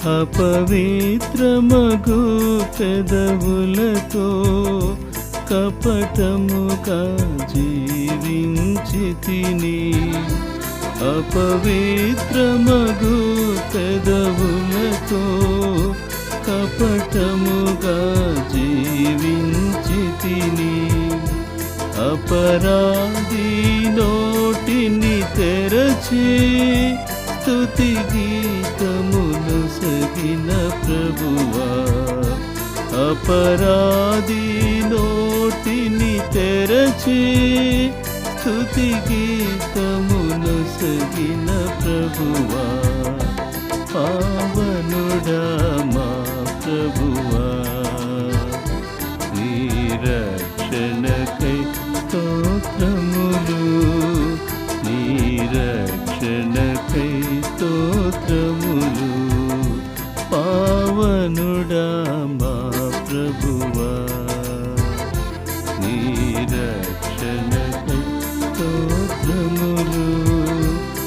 అపవిత్రమగు పెదవులతో కపటముగా జీవించితిని. అపవిత్రమగు పెదవులతో కపటముగా జీవించితిని. అపరాధి నోటిని తెరచి స్తుతి గీతమును సగిన ప్రభువా. అపరాధి నోటిని తెరచి స్తుతి గీతమును సగిన ప్రభువా. పావనుడా మా ప్రభువా, నీ రక్షణకై స్తోత్రములు, నీ రక్షణకై స్తోత్రములు. పావనుడా మా ప్రభువా, నీ రక్షణకై స్తోత్రములు.